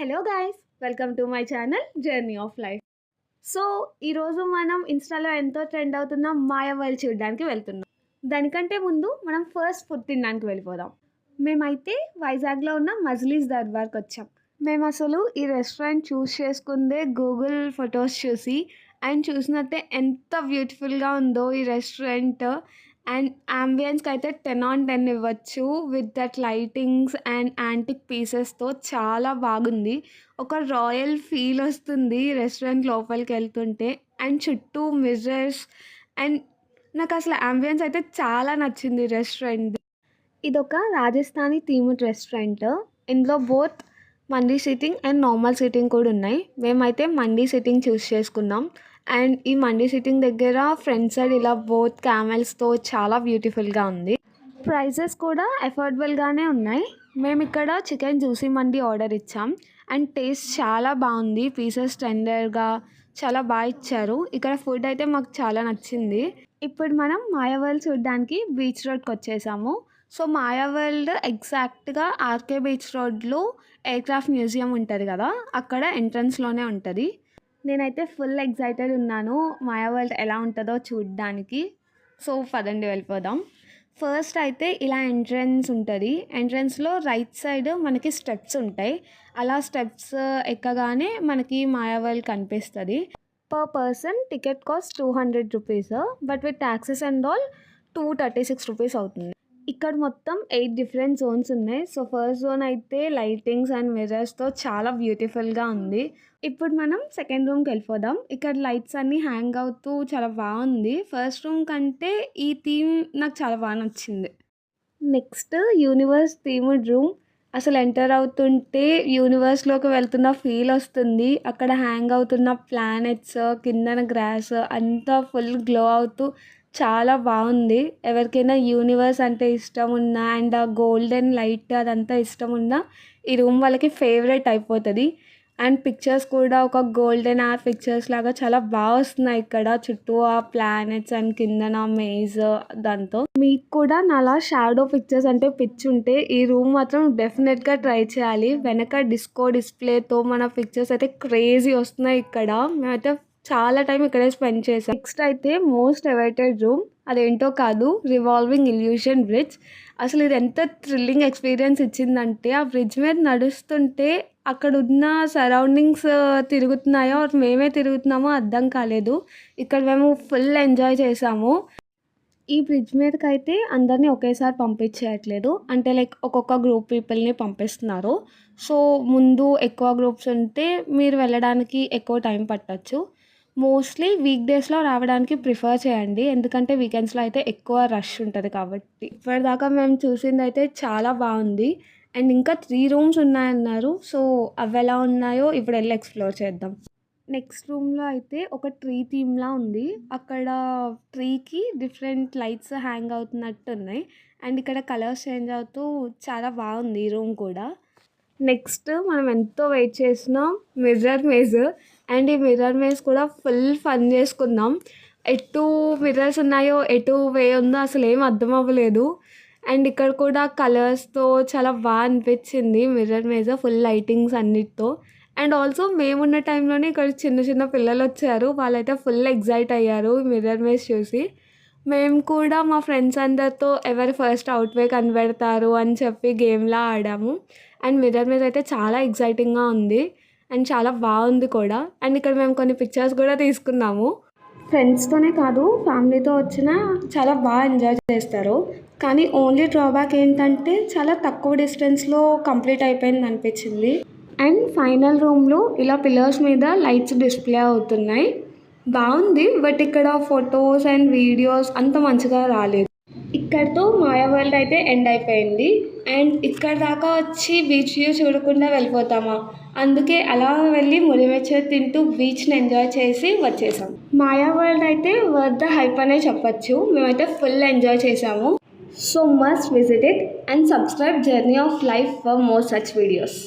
Hello guys, welcome to my channel journey of life. So ఈరోజు మనం ఇన్స్టాలో ఎంతో ట్రెండ్ అవుతున్న మాయా వరల్డ్ చూడడానికి వెళ్తున్నాం. దానికంటే ముందు మనం ఫస్ట్ ఫుడ్ తినడానికి వెళ్ళిపోదాం. మేమైతే వైజాగ్లో ఉన్న మజ్లీస్ దర్బార్కి వచ్చాం. మేము అసలు ఈ రెస్టారెంట్ చూస్ చేసుకుందే గూగుల్ ఫొటోస్ చూసి, అండ్ చూసినట్టే ఎంత బ్యూటిఫుల్గా ఉందో ఈ రెస్టారెంట్. అండ్ అంబియన్స్కి అయితే 10/10 ఇవ్వచ్చు. With that lightings and antique పీసెస్తో చాలా బాగుంది. ఒక రాయల్ ఫీల్ వస్తుంది రెస్టారెంట్ లోపలికి వెళ్తుంటే. అండ్ చుట్టూ మిర్రర్స్ అండ్ నాకు అసలు అంబియన్స్ అయితే చాలా నచ్చింది రెస్టారెంట్. ఇదొక రాజస్థానీ థీమ్డ్ రెస్టారెంట్. ఇందులో both mandi sitting and normal sitting కూడా ఉన్నాయి. మేమైతే మండీ సిట్టింగ్ చూస్ చేసుకున్నాం. అండ్ ఈ మండీ సిట్టింగ్ దగ్గర ఫ్రంట్ సైడ్ ఇలా బోత్ క్యామెల్స్తో చాలా బ్యూటిఫుల్గా ఉంది. ప్రైజెస్ కూడా అఫోర్డబుల్గానే ఉన్నాయి. మేము ఇక్కడ చికెన్ జ్యూసీ మండీ ఆర్డర్ ఇచ్చాం. అండ్ టేస్ట్ చాలా బాగుంది. పీసెస్ టెండర్గా చాలా బాగా ఇచ్చారు. ఇక్కడ ఫుడ్ అయితే మాకు చాలా నచ్చింది. ఇప్పుడు మనం మాయా వరల్డ్ చూడడానికి బీచ్ రోడ్కి వచ్చేసాము. సో మాయా వరల్డ్ ఎగ్జాక్ట్గా ఆర్కే బీచ్ రోడ్లో ఎయిర్క్రాఫ్ట్ మ్యూజియం ఉంటుంది కదా, అక్కడ ఎంట్రన్స్లోనే ఉంటుంది. నేనైతే ఫుల్ ఎగ్జైటెడ్ ఉన్నాను మాయా వరల్డ్ ఎలా ఉంటుందో చూడడానికి. సో పదండి వెళ్ళిపోదాం. ఫస్ట్ అయితే ఇలా ఎంట్రన్స్ ఉంటుంది. ఎంట్రన్స్లో రైట్ సైడ్ మనకి స్టెప్స్ ఉంటాయి. అలా స్టెప్స్ ఎక్కగానే మనకి మాయా వరల్డ్ కనిపిస్తుంది. Per person ticket cost 200 rupees, but with taxes and all 236 rupees అవుతుంది. ఇక్కడ మొత్తం 8 డిఫరెంట్ జోన్స్ ఉన్నాయి. సో ఫస్ట్ జోన్ అయితే లైటింగ్స్ అండ్ మిర్రర్స్తో చాలా బ్యూటిఫుల్గా ఉంది. ఇప్పుడు మనం సెకండ్ రూమ్కి వెళ్ళిపోదాం. ఇక్కడ లైట్స్ అన్నీ హ్యాంగ్ అవుతూ చాలా బాగుంది. ఫస్ట్ రూమ్ కంటే ఈ థీమ్ నాకు చాలా బాగా నచ్చింది. Next universe themed room. అసలు ఎంటర్ అవుతుంటే యూనివర్స్లోకి వెళ్తున్న ఫీల్ వస్తుంది. అక్కడ హ్యాంగ్ అవుతున్న ప్లానెట్స్, కిందన గ్రాస్ అంతా ఫుల్ గ్లో అవుతూ చాలా బాగుంది. ఎవరికైనా యూనివర్స్ అంటే ఇష్టం ఉన్నా అండ్ ఆ గోల్డెన్ లైట్ అదంతా ఇష్టం ఉన్నా ఈ రూమ్ వాళ్ళకి ఫేవరెట్ అయిపోతుంది. అండ్ పిక్చర్స్ కూడా ఒక గోల్డెన్ ఆర్ పిక్చర్స్ లాగా చాలా బాగా వస్తున్నాయి. ఇక్కడ చుట్టూ ఆ ప్లానెట్స్ అండ్ కిందన మేజ్ దాంతో. మీకు కూడా నాలా షాడో పిక్చర్స్ అంటే పిచ్చి ఉంటే ఈ రూమ్ మాత్రం డెఫినెట్గా ట్రై చేయాలి. వెనక డిస్కో డిస్ప్లేతో మన పిక్చర్స్ అయితే క్రేజీ వస్తున్నాయి ఇక్కడ. మేమైతే చాలా టైం ఇక్కడే స్పెండ్ చేసాం. నెక్స్ట్ అయితే మోస్ట్ అవైటెడ్ రూమ్, అదేంటో కాదు, రివాల్వింగ్ ఇల్యూషన్ బ్రిడ్జ్. అసలు ఇది ఎంత థ్రిల్లింగ్ ఎక్స్పీరియన్స్ ఇచ్చిందంటే ఆ బ్రిడ్జ్ మీద నడుస్తుంటే అక్కడ ఉన్న సరౌండింగ్స్ తిరుగుతున్నాయో మేమే తిరుగుతున్నామో అర్థం కాలేదు. ఇక్కడ మేము ఫుల్ ఎంజాయ్ చేసాము. ఈ బ్రిడ్జ్ మీదకి అయితే అందరినీ ఒకేసారి పంపించేయట్లేదు. అంటే లైక్ ఒక్కొక్క గ్రూప్ పీపుల్ని పంపిస్తున్నారు. సో ముందు ఎక్కువ గ్రూప్స్ ఉంటే మీరు వెళ్ళడానికి ఎక్కువ టైం పట్టచ్చు. మోస్ట్లీ వీక్ డేస్లో రావడానికి ప్రిఫర్ చేయండి, ఎందుకంటే వీకెండ్స్లో అయితే ఎక్కువ రష్ ఉంటుంది కాబట్టి. ఇప్పటిదాకా మేము చూసింది అయితే చాలా బాగుంది. అండ్ ఇంకా 3 రూమ్స్ ఉన్నాయన్నారు. సో అవి ఎలా ఉన్నాయో ఇప్పుడు వెళ్ళి ఎక్స్ప్లోర్ చేద్దాం. నెక్స్ట్ రూమ్లో అయితే ఒక ట్రీ థీమ్లా ఉంది. అక్కడ ట్రీకి డిఫరెంట్ లైట్స్ హ్యాంగ్ అవుతున్నట్టు ఉన్నాయి. అండ్ ఇక్కడ కలర్స్ చేంజ్ అవుతూ చాలా బాగుంది ఈ రూమ్ కూడా. నెక్స్ట్ మనం ఎంతో వెయిట్ చేసిన మిర్రర్ మేజ్. అండ్ ఈ మిర్రర్ మేజ్ కూడా ఫుల్ ఫన్ చేసుకుందాం. ఎటు మిర్రర్స్ ఉన్నాయో ఎటు వే ఉందో అసలు ఏం అర్థం అవ్వలేదు. అండ్ ఇక్కడ కూడా కలర్స్తో చాలా బాగా అనిపించింది మిర్రర్ మేజ్, ఫుల్ లైటింగ్స్ అన్నిటితో. అండ్ ఆల్సో మేమున్న టైంలోనే ఇక్కడ చిన్న చిన్న పిల్లలు వచ్చారు. వాళ్ళైతే ఫుల్ ఎగ్జైట్ అయ్యారు మిర్రర్ మేజ్ చూసి. మేము కూడా మా ఫ్రెండ్స్ అందరితో ఎవరు ఫస్ట్ అవుట్వే కనిపెడతారు అని చెప్పి గేమ్లా ఆడాము. అండ్ మిర్రర్ మేజ్ అయితే చాలా ఎగ్జైటింగ్గా ఉంది అండ్ చాలా బాగుంది కూడా. అండ్ ఇక్కడ మేము కొన్ని పిక్చర్స్ కూడా తీసుకున్నాము. ఫ్రెండ్స్తోనే కాదు ఫ్యామిలీతో వచ్చినా చాలా బాగా ఎంజాయ్ చేస్తారు. కానీ ఓన్లీ డ్రాబ్యాక్ ఏంటంటే చాలా తక్కువ డిస్టెన్స్లో కంప్లీట్ అయిపోయింది అనిపించింది. అండ్ ఫైనల్ రూమ్లో ఇలా పిల్లర్స్ మీద లైట్స్ డిస్ప్లే అవుతున్నాయి. బాగుంది, బట్ ఇక్కడ ఫొటోస్ అండ్ వీడియోస్ అంత మంచిగా రాలేదు. ఇక్కడితో మాయా వరల్డ్ అయితే ఎండ్ అయిపోయింది. అండ్ ఇక్కడ దాకా వచ్చి బీచ్ వ్యూ చూడకుండా వెళ్ళిపోతామా? అందుకే అలా వెళ్ళి మురిమెచ్చ తింటూ బీచ్ని ఎంజాయ్ చేసి వచ్చేసాం. మాయా వరల్డ్ అయితే వర్త్ ద హైప్ అనే చెప్పచ్చు. మేమైతే ఫుల్ ఎంజాయ్ చేసాము. So must visit it and subscribe journey of life for more such videos.